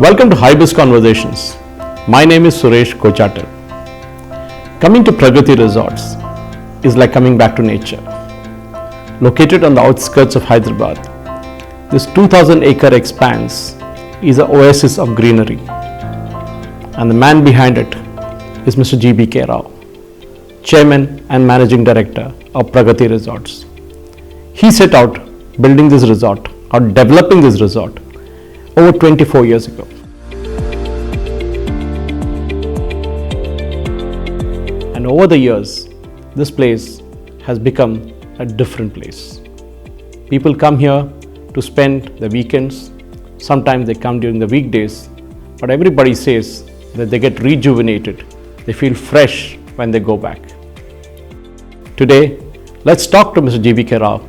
Welcome to Hybis Conversations. My name is Suresh Kochatar. Coming to Pragati Resorts is like coming back to nature. Located on the outskirts of Hyderabad, this 2,000-acre expanse is an oasis of greenery. And the man behind it is Mr. G.B.K. Rao, Chairman and Managing Director of Pragati Resorts. He set out building this resort or developing this resort over 24 years ago. And over the years, this place has become a different place. People come here to spend the weekends. Sometimes they come during the weekdays, but everybody says that they get rejuvenated. They feel fresh when they go back. Today, let's talk to Mr. G.B.K. Rao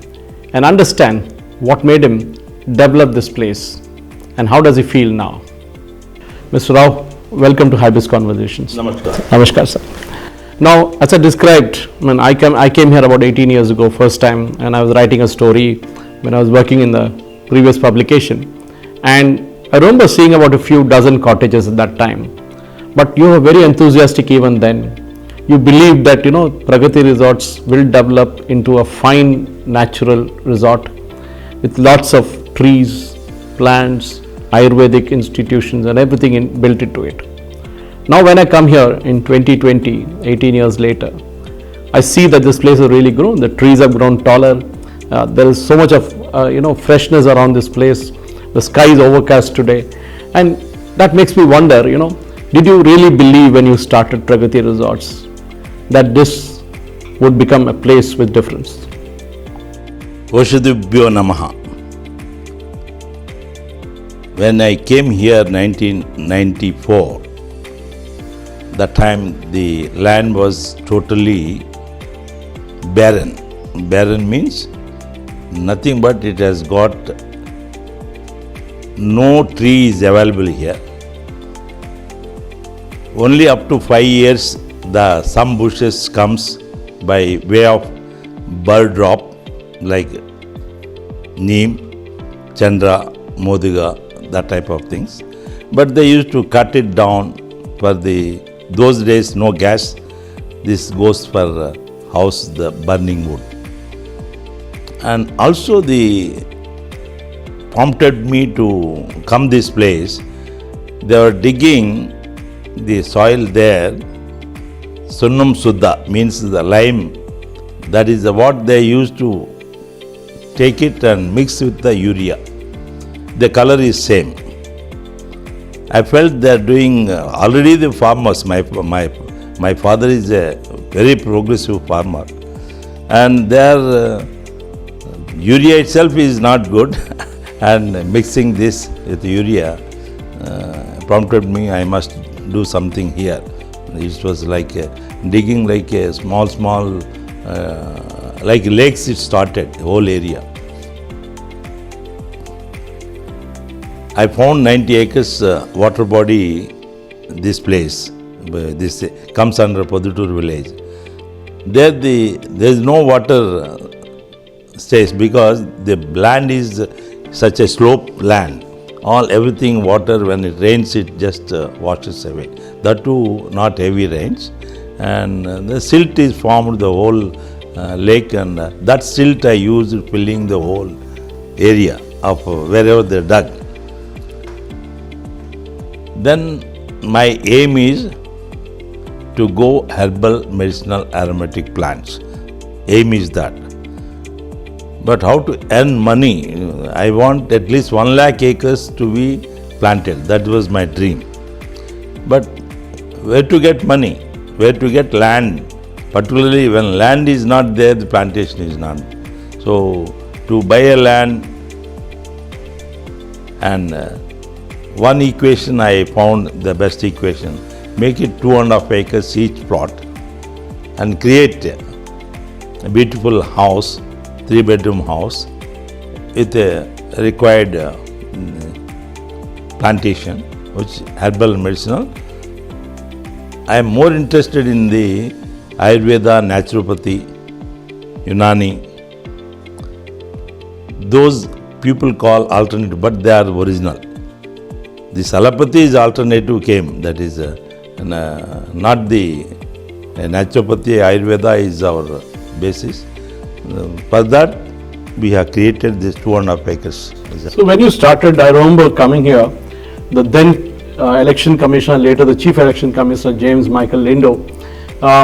and understand what made him develop this place and how does he feel now. Mr. Rao, welcome to Hybis Conversations. Namaskar. Namaskar, sir. Now, as I described, I came here about 18 years ago, first time, and I was writing a story when I was working in the previous publication. And I remember seeing about a few dozen cottages at that time. But you were very enthusiastic even then. You believed that, Pragati Resorts will develop into a fine natural resort with lots of trees, plants, Ayurvedic institutions and everything built into it. Now when I come here in 2020, 18 years later, I see that this place has really grown. The trees have grown taller. There is so much of freshness around this place. The sky is overcast today. And that makes me wonder, did you really believe when you started Pragati Resorts that this would become a place with difference? Oshadibhyo Namaha. When I came here 1994, that time the land was totally barren. Barren means nothing but it has got no trees available here. Only up to 5 years some bushes comes by way of bird drop like neem, chandra, modiga, that type of things. But they used to cut it down for those days no gas. This goes for house the burning wood. And also prompted me to come this place. They were digging the soil there. Sunnam Suddha means the lime. That is what they used to take it and mix with the urea. The color is same. I felt they are doing already the farmers. My father is a very progressive farmer, and their urea itself is not good, and mixing this with urea prompted me. I must do something here. It was like digging like a small like lakes. It started the whole area. I found 90 acres water body, this place. This comes under Padutur village. There is no water stays because the land is such a slope land. Everything water, when it rains, it just washes away. That too, not heavy rains. And the silt is formed the whole lake, and that silt I used filling the whole area of wherever they dug. Then my aim is to go herbal, medicinal, aromatic plants. Aim is that. But how to earn money? I want at least 1 lakh acres to be planted. That was my dream. But where to get money? Where to get land? Particularly when land is not there, the plantation is none. So to buy a land, and one equation I found the best equation. Make it 2.5 acres each plot and create a beautiful house, 3-bedroom house with a required plantation, which herbal medicinal. I am more interested in the Ayurveda, Naturopathy, Unani. Those people call alternative, but they are original. This allopathy's alternative came, that is not the naturopathy. Ayurveda is our basis. For that, we have created this 2.5 acres. So when you started, I remember coming here, the then election commissioner, later the chief election commissioner, James Michael Lindo,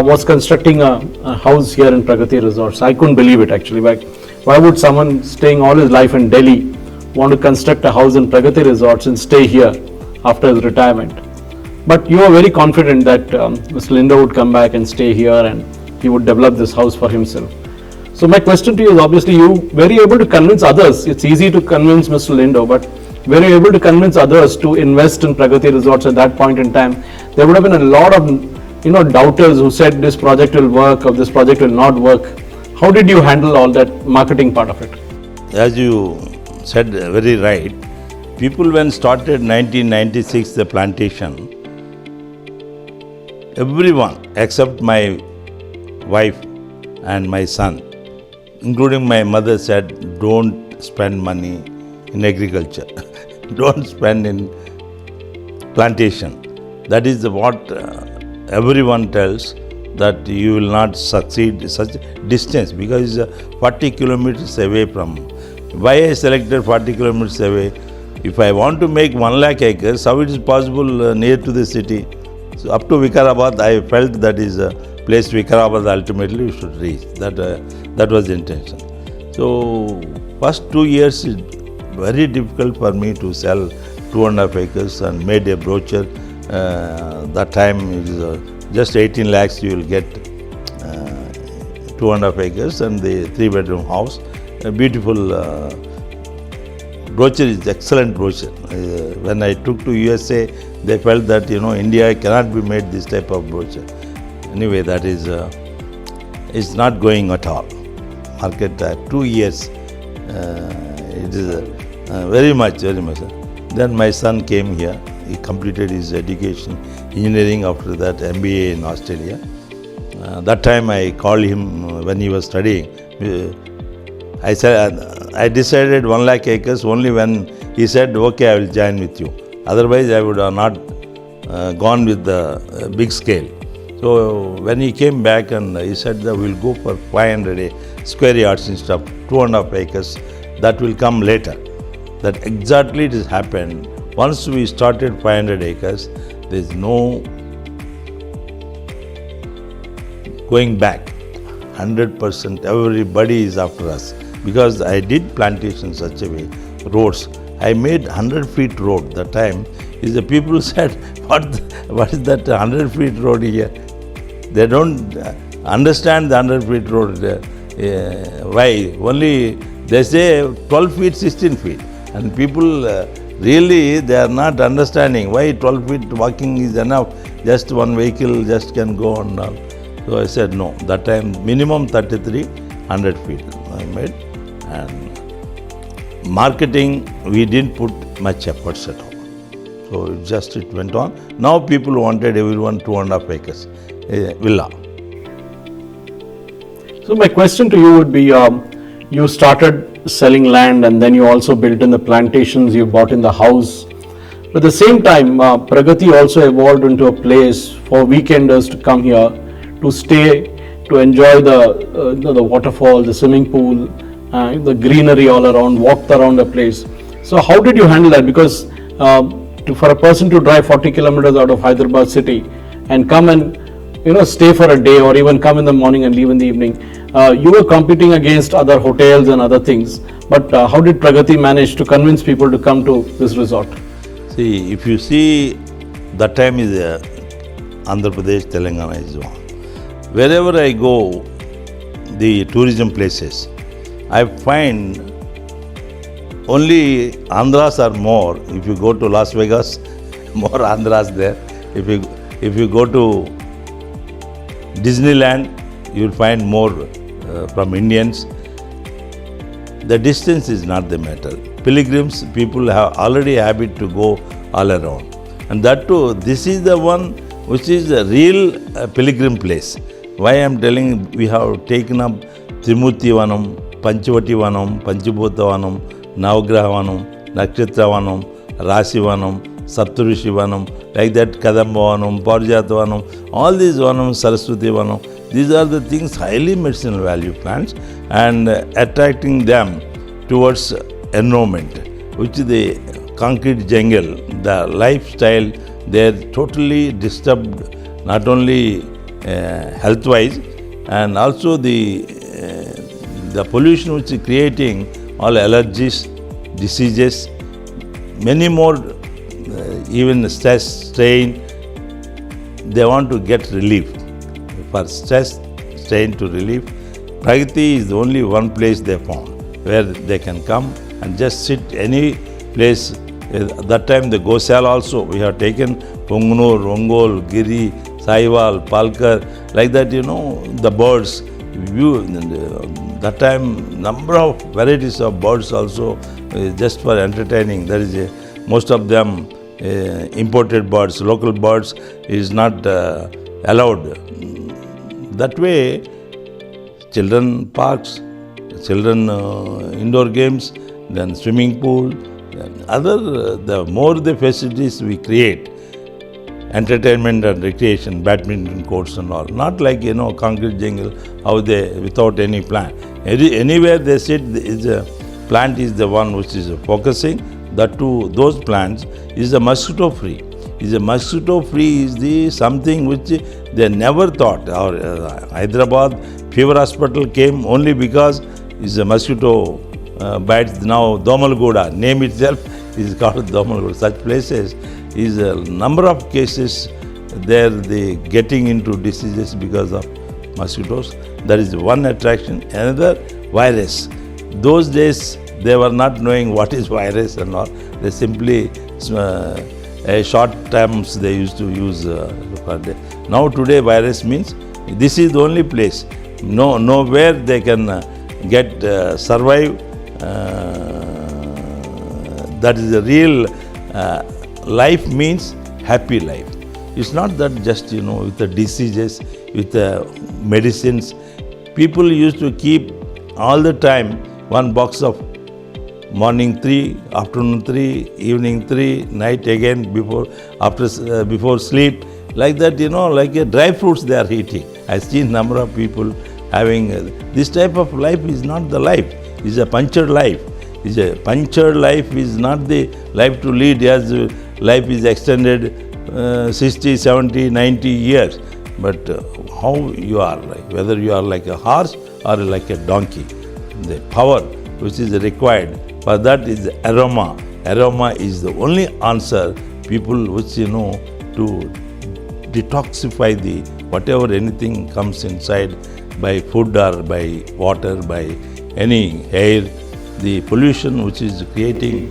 was constructing a house here in Pragati Resorts. I couldn't believe it actually. Like, why would someone staying all his life in Delhi want to construct a house in Pragati Resorts and stay here after his retirement? But you are very confident that Mr. Lindo would come back and stay here and he would develop this house for himself. So my question to you is, obviously you were able to convince others. It's easy to convince Mr. Lindo, but were you able to convince others to invest in Pragati Resorts at that point in time? There would have been a lot of doubters who said this project will work or this project will not work. How did you handle all that marketing part of it? As you said very right, people when started 1996 the plantation, everyone except my wife and my son, including my mother, said, don't spend money in agriculture, don't spend in plantation. That is what everyone tells, that you will not succeed such distance, because it's 40 kilometers away from. Why I selected 40 kilometers away? If I want to make 1 lakh acres, how it is possible near to the city? So up to Vikarabad, I felt that is a place Vikarabad ultimately we should reach. That was the intention. So first 2 years is very difficult for me to sell 2.5 acres and made a brochure. That time it is just 18 lakhs you will get 2.5 acres and the 3-bedroom house. A beautiful brochure is excellent brochure. When I took to USA, they felt that India cannot be made this type of brochure. Anyway, that is it's not going at all. Market 2 years, it is very much. Then my son came here. He completed his education, engineering, after that MBA in Australia. That time I called him when he was studying. I said, I decided 1 lakh acres only when he said, okay, I will join with you. Otherwise, I would have not gone with the big scale. So when he came back and he said that we'll go for 500 square yards instead of 2.5 acres, that will come later. That exactly it has happened. Once we started 500 acres, there is no going back. 100%, everybody is after us. Because I did plantation such a way, roads. I made 100 feet road. That time is the people said, what is that 100 feet road here? They don't understand the 100 feet road. Why? Only they say 12 feet, 16 feet. And people really, they are not understanding why 12 feet walking is enough. Just one vehicle just can go on. So I said no. That time minimum 33, 100 feet I made. And marketing, we didn't put much efforts at all. So it went on. Now people wanted everyone 2.5 acres villa. So my question to you would be, you started selling land and then you also built in the plantations, you bought in the house. But at the same time, Pragati also evolved into a place for weekenders to come here, to stay, to enjoy the waterfall, the swimming pool, the greenery all around, walked around the place. So how did you handle that? Because for a person to drive 40 kilometers out of Hyderabad city and come and stay for a day or even come in the morning and leave in the evening, you were competing against other hotels and other things. But how did Pragati manage to convince people to come to this resort? See, if you see, that time is Andhra Pradesh, Telangana is one. Wherever I go, the tourism places, I find only Andhras are more. If you go to Las Vegas, more Andhras there. If you go to Disneyland, you will find more from Indians. The distance is not the matter. Pilgrims, people have already habit to go all around. And that too, this is the one which is a real pilgrim place. Why I am telling, we have taken up Trimurti Vanam, Panchavati Vanam, Panchabhuta Vanam, Navagraha Vanam, Nakshatra Vanam, Rasi Vanam, Saptarishi Vanam, like that Kadamba Vanam, Parijata Vanam, all these Vanam, Saraswati Vanam, these are the things highly medicinal value plants and attracting them towards environment, which is the concrete jungle, the lifestyle, they are totally disturbed, not only health-wise, and also the pollution which is creating all allergies, diseases, many more, even stress, strain, they want to get relief. For stress, strain to relief, Pragati is the only one place they found where they can come and just sit any place. At that time the Gosal also, we have taken Pungunur, Ongol, Giri, Saiwal, Palkar, like that, the birds. That time number of varieties of birds also, just for entertaining. There is most of them imported birds, local birds is not allowed. That way, children parks, children indoor games, then swimming pool, the more the facilities we create, entertainment and recreation, badminton courts and all, not like concrete jungle, how they without any plan. Anywhere they sit, plant is the one which is focusing. That too, those plants is the mosquito free. Mosquito free is the something which they never thought. Our Hyderabad fever hospital came only because is a mosquito bites. Now Domalgoda, name itself is called Domalgoda. Such places is a number of cases there, they getting into diseases because of mosquitoes. That is one attraction. Another, virus. Those days they were not knowing what is virus and all. They simply short terms they used to use per day. Now today virus means this is the only place. Nowhere they can get survive. That is the real life means happy life. It's not that just with the diseases, with the medicines. People used to keep all the time one box of morning 3, afternoon 3, evening 3, night again before sleep. Like that, like a dry fruits they are eating. I've seen number of people having this type of life is not the life. It's a punctured life. Punctured life is not the life to lead as life is extended 60, 70, 90 years. But how you are, like whether you are like a horse or like a donkey, the power which is required for that is the aroma. Aroma is the only answer people which to detoxify the whatever anything comes inside by food or by water, by any air, the pollution which is creating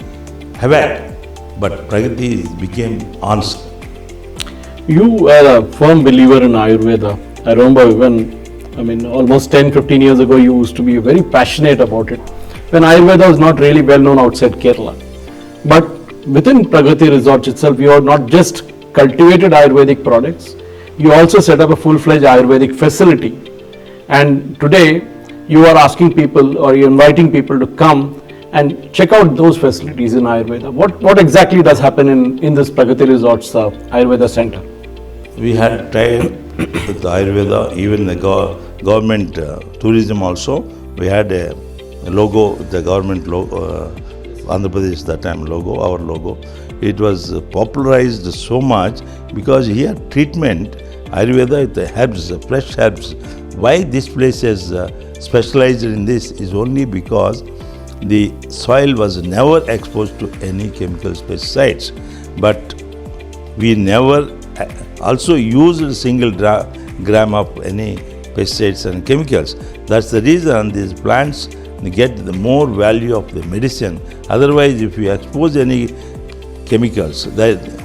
havoc. But Pragati became answer. You are a firm believer in Ayurveda. I remember almost 10-15 years ago, you used to be very passionate about it, when Ayurveda was not really well known outside Kerala. But within Pragati Resorts itself, you have not just cultivated Ayurvedic products, you also set up a full-fledged Ayurvedic facility. And today, you are asking people, or you're inviting people to come and check out those facilities in Ayurveda. What exactly does happen in this Pragati Resorts Ayurveda Center? We had tried with Ayurveda, even the government tourism also. We had a logo, the government logo, Andhra Pradesh that time logo, our logo. It was popularized so much because here treatment, Ayurveda with the herbs, fresh herbs. Why this place is specialized in this is only because the soil was never exposed to any chemical pesticides. But we never also used a single gram of any pesticides and chemicals. That's the reason these plants get the more value of the medicine. Otherwise, if you expose any chemicals,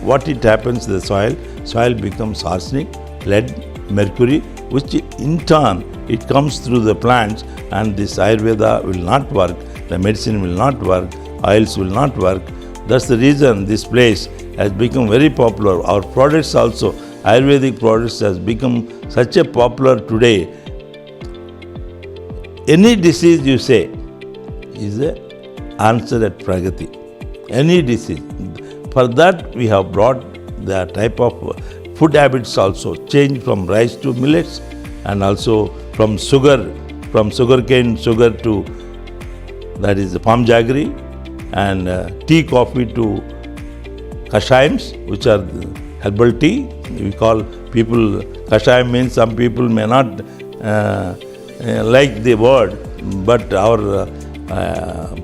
what it happens to the soil becomes arsenic, lead, mercury, which in turn it comes through the plants, and this Ayurveda will not work, the medicine will not work, oils will not work. That's the reason this place has become very popular. Our products also, Ayurvedic products has become such a popular today. Any disease you say is an answer at Pragati. Any disease. For that, we have brought the type of food habits also, change from rice to millets, and also from sugarcane sugar to, that is the palm jaggery, and tea, coffee to kashayams, which are herbal tea. We call people, kashayam means some people may not like the word, but our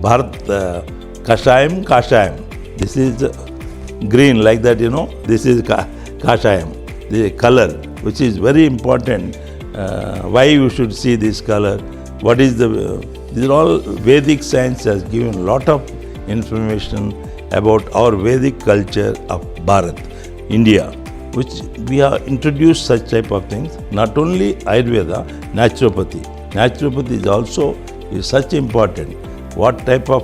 Bharat, kashayam. This is green like that, this is kashayam, the color, which is very important. Why you should see this color? What is these are all Vedic science has given a lot of information about our Vedic culture of Bharat, India, which we have introduced such type of things. Not only Ayurveda, naturopathy. Naturopathy is also such important. What type of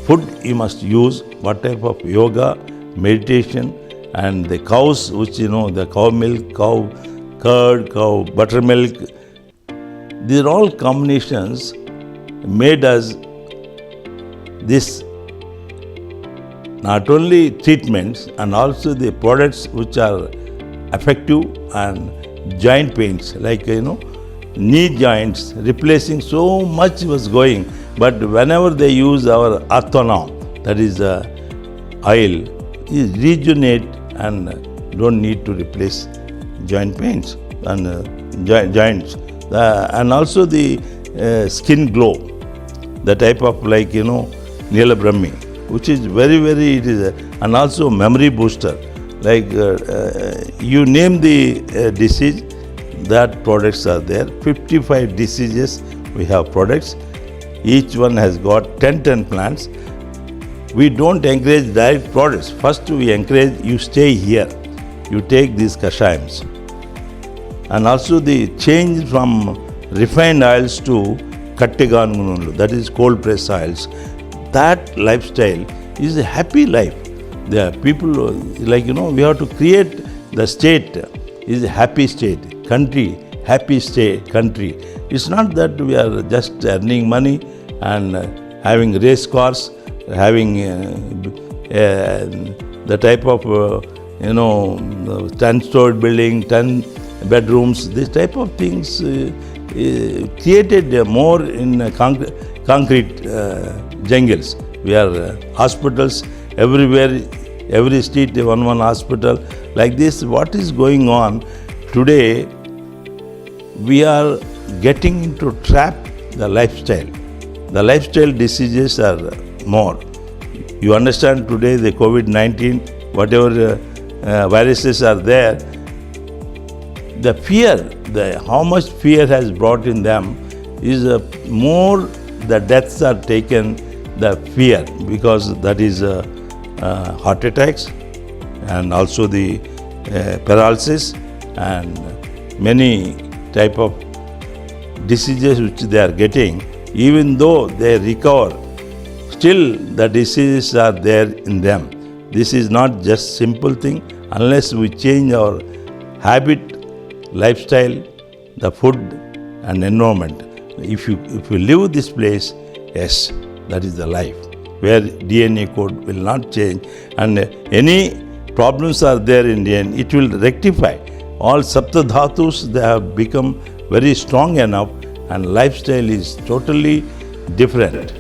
food you must use, what type of yoga, meditation, and the cows, which the cow milk, cow curd, cow buttermilk. These are all combinations made us this not only treatments and also the products which are effective, and joint pains like knee joints replacing so much was going, but whenever they use our Arthanam, that is oil, is rejuvenate and don't need to replace joint pains and joints, and also the skin glow, the type of like Nila Brahmi, which is very it is and also memory booster, like you name the disease, that products are there. 55 diseases we have products, each one has got 10 plants. We don't encourage direct products. First we encourage you stay here, you take these kashayams, and also the change from refined oils to kattigangunulu, that is cold press oils. That lifestyle is a happy life. The people we have to create the state is a happy state, country, happy state, country. It's not that we are just earning money and having race cars, having the type of 10-story building, 10 bedrooms. This type of things created more in concrete jungles. We are hospitals everywhere, every street one hospital. Like this, what is going on today? We are getting into trap the lifestyle. The lifestyle diseases are more. You understand today the COVID-19, whatever viruses are there, the fear, how much fear has brought in them is more, the deaths are taken, the fear, because that is heart attacks and also the paralysis and many type of diseases which they are getting. Even though they recover, still the diseases are there in them. This is not just simple thing. Unless we change our habit, lifestyle, the food and environment. If you live this place, yes, that is the life, where DNA code will not change, and any problems are there in DNA, it will rectify. All saptadhatus, they have become very strong enough, and lifestyle is totally different.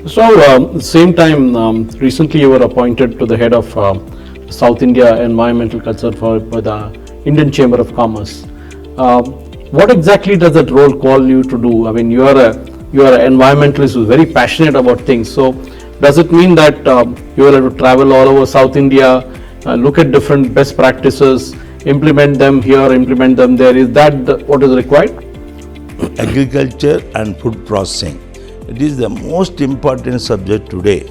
So, same time, recently you were appointed to the head of South India Environmental Concern for the Indian Chamber of Commerce. What exactly does that role call you to do? I mean, you are an environmentalist who is very passionate about things. So, does it mean that you will have to travel all over South India, look at different best practices, implement them here, implement them there? Is that what is required? Agriculture and food processing. It is the most important subject today.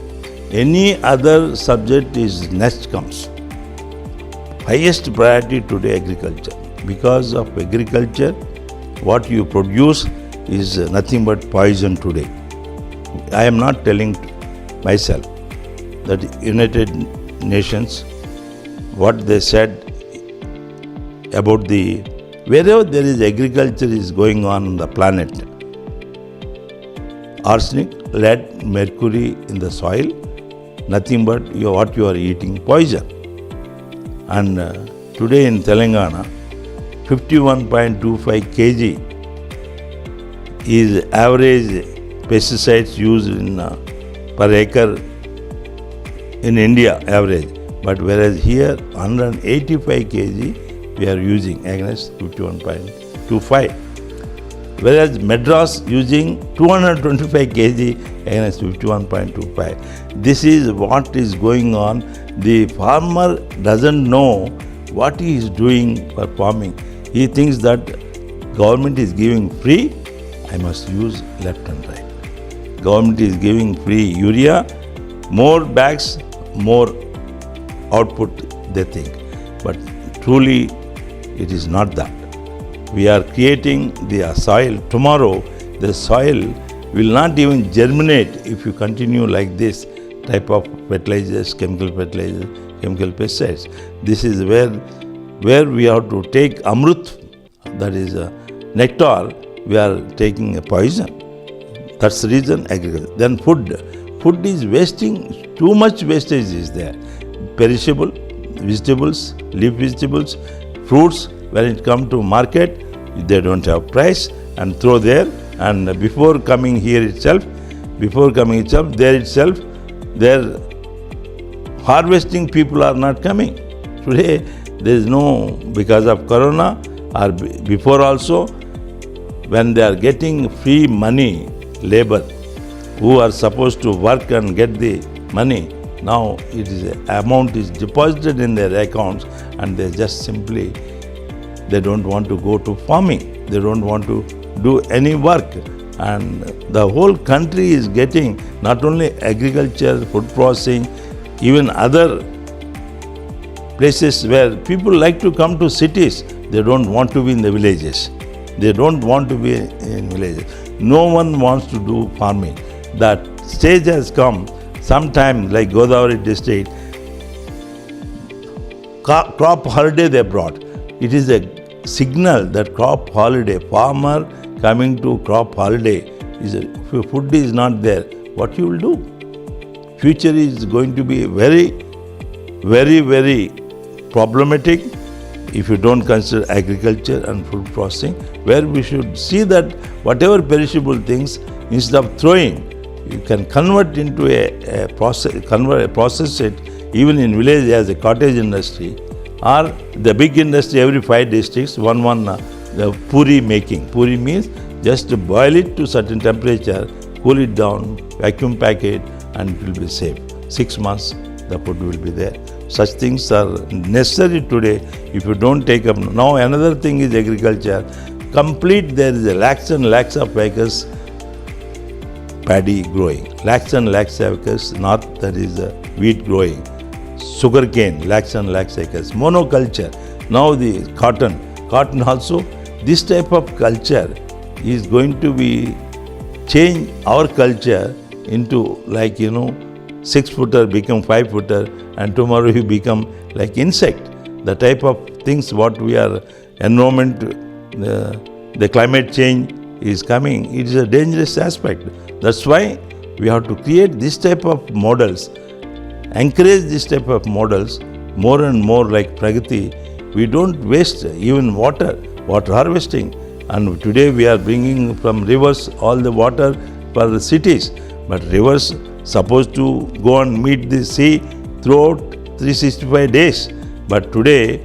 Any other subject is next comes. Highest priority today agriculture. Because of agriculture, what you produce is nothing but poison today. I am not telling myself that United Nations, what they said about the, wherever there is agriculture is going on the planet, arsenic, lead, mercury in the soil, nothing but what you are eating poison. And today in Telangana, 51.25 kg is average pesticides used in per acre in India average. But whereas here 185 kg we are using against 51.25. Whereas Madras using 225 kg against 51.25. This is what is going on. The farmer doesn't know what he is doing for farming. He thinks that government is giving free, I must use left and right. Government is giving free urea, more bags, more output they think. But truly it is not that. We are creating the soil. Tomorrow the soil will not even germinate if you continue like this type of fertilizers, chemical pesticides. This is where we have to take amrut, that is nectar, we are taking a poison. That's the reason agriculture. Then food. Food is wasting, too much wastage is there. Perishable vegetables, leaf vegetables, fruits, when it come to market, they don't have price and throw there, and before coming there itself, their harvesting people are not coming. Today there is no, because of corona or before also, when they are getting free money, labor, who are supposed to work and get the money, now it is amount is deposited in their accounts and they just simply, they don't want to go to farming, they don't want to do any work. And the whole country is getting not only agriculture, food processing, even other places where people like to come to cities, they don't want to be in the villages. They don't want to be in villages. No one wants to do farming. That stage has come. Sometime like Godavari district, crop holiday they brought. It is a signal that crop holiday, farmer coming to crop holiday, is if food is not there, what you will do? Future is going to be very, very, very problematic if you don't consider agriculture and food processing, where we should see that whatever perishable things, instead of throwing, you can convert into a process it even in village as a cottage industry, or the big industry every 5 districts, the puri making. Puri means just to boil it to certain temperature, cool it down, vacuum pack it, and it will be safe. 6 months the food will be there. Such things are necessary today if you don't take up. Now another thing is agriculture. Complete, there is a lakhs and lakhs of acres paddy growing. Lakhs and lakhs of acres, north there is wheat growing. Sugarcane, lakhs and lakhs acres. Monoculture. Now the cotton also. This type of culture is going to be change our culture into 6-footer become 5-footer, and tomorrow you become like insect. The type of things what we are, environment, the climate change is coming. It is a dangerous aspect. That's why we have to create this type of models, encourage this type of models more and more like Pragati. We don't waste even water harvesting. And today we are bringing from rivers all the water for the cities. But rivers supposed to go and meet the sea throughout 365 days. But today,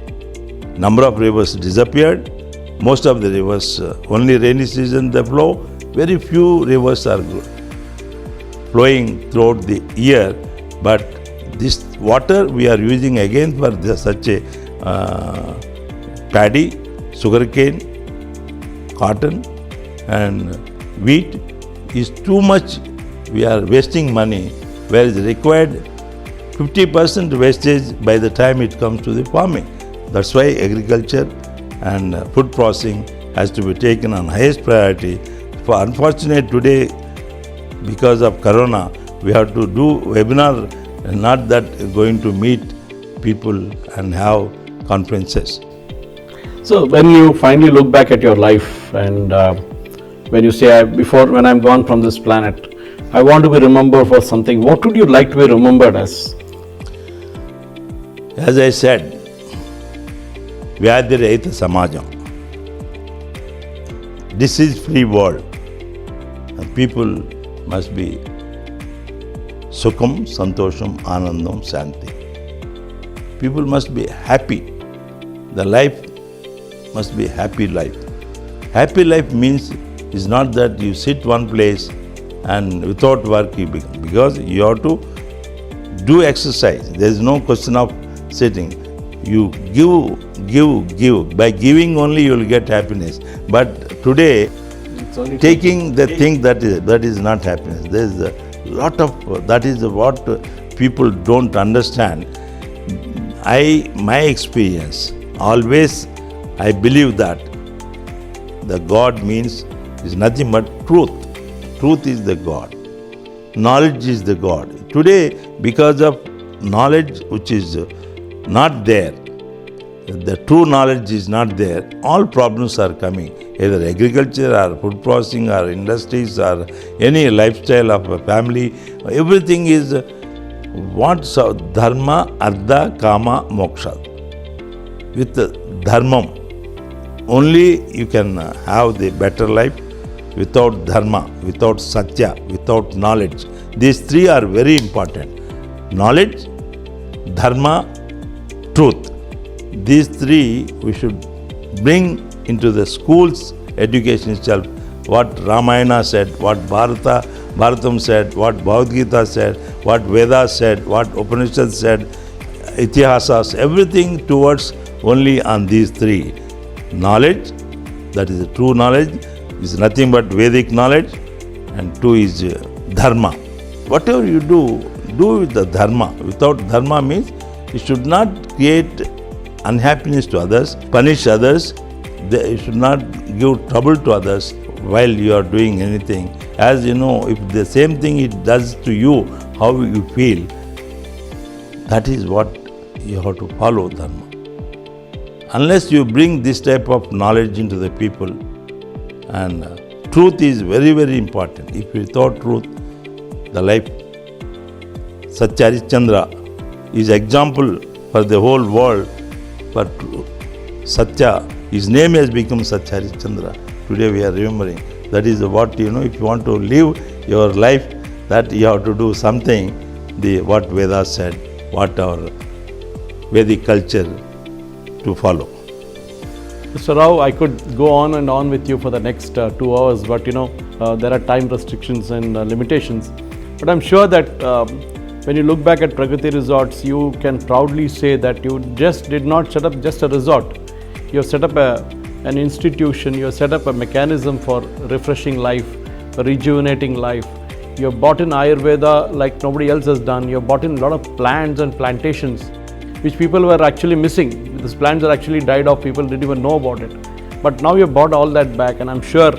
number of rivers disappeared. Most of the rivers, only rainy season they flow. Very few rivers are flowing throughout the year. But this water we are using again for such a paddy, sugarcane, cotton and wheat is too much. We are wasting money, whereas required 50% wastage by the time it comes to the farming. That's why agriculture and food processing has to be taken on highest priority. For unfortunate today, because of corona, we have to do webinar, and not that going to meet people and have conferences. So when you finally look back at your life and when you say, when I'm gone from this planet, I want to be remembered for something, what would you like to be remembered as? As I said, Vyadirahita Samajam, disease-free world, and people must be Sukham, Santosham, Anandam, Shanti. People must be happy. The life must be happy life. Happy life means is not that you sit one place and without work you become, because you have to do exercise. There is no question of sitting. You give. By giving only you will get happiness. But today, taking the thing that is not happiness. There is a lot of, that is what people don't understand. My experience, always I believe that the God means is nothing but truth. Truth is the God. Knowledge is the God. Today, because of knowledge which is not there, the true knowledge is not there, all problems are coming. Either agriculture or food processing or industries or any lifestyle of a family, everything is what's dharma, artha, kama, moksha. With dharmam, only you can have the better life. Without dharma, without satya, without knowledge. These three are very important. Knowledge, dharma, truth. These three we should bring into the school's education itself. What Ramayana said, what Bharatam said, what Bhagavad Gita said, what Vedas said, what Upanishads said, Itihasas, everything towards only on these three. Knowledge, that is the true knowledge, is nothing but Vedic knowledge, and two is dharma. Whatever you do with the dharma. Without dharma means you should not create unhappiness to others, punish others, you should not give trouble to others while you are doing anything. As you know, if the same thing it does to you, how you feel, that is what you have to follow dharma. Unless you bring this type of knowledge into the people, and truth is very, very important. If without truth, the life, Satya Harishchandra is example for the whole world. For Satya, his name has become Satya Harishchandra. Today we are remembering. That is what, if you want to live your life, that you have to do something, what Vedas said, what our Vedic culture to follow. Mr. Rao, I could go on and on with you for the next 2 hours, but there are time restrictions and limitations. But I'm sure that when you look back at Pragati Resorts, you can proudly say that you just did not set up just a resort. You have set up an institution, you have set up a mechanism for refreshing life, rejuvenating life. You have brought in Ayurveda like nobody else has done. You have brought in a lot of plants and plantations which people were actually missing. These plants are actually died off, people didn't even know about it. But now you have brought all that back, and I'm sure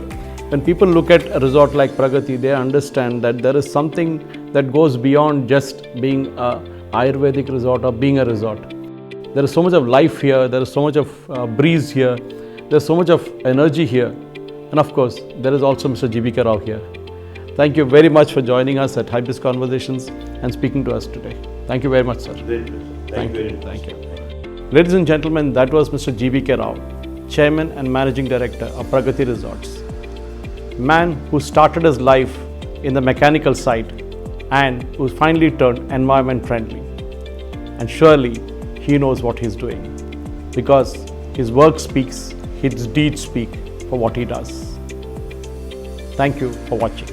when people look at a resort like Pragati, they understand that there is something that goes beyond just being an Ayurvedic resort or being a resort. There is so much of life here, there is so much of breeze here, there is so much of energy here, and of course, there is also Mr. GBK Rao here. Thank you very much for joining us at Hypebeast Conversations and speaking to us today. Thank you very much, sir. Thank you. Thank you. Ladies and gentlemen, that was Mr. GBK Rao, Chairman and Managing Director of Pragati Resorts. Man who started his life in the mechanical side and who finally turned environment friendly. And surely he knows what he's doing, because his work speaks, his deeds speak for what he does. Thank you for watching.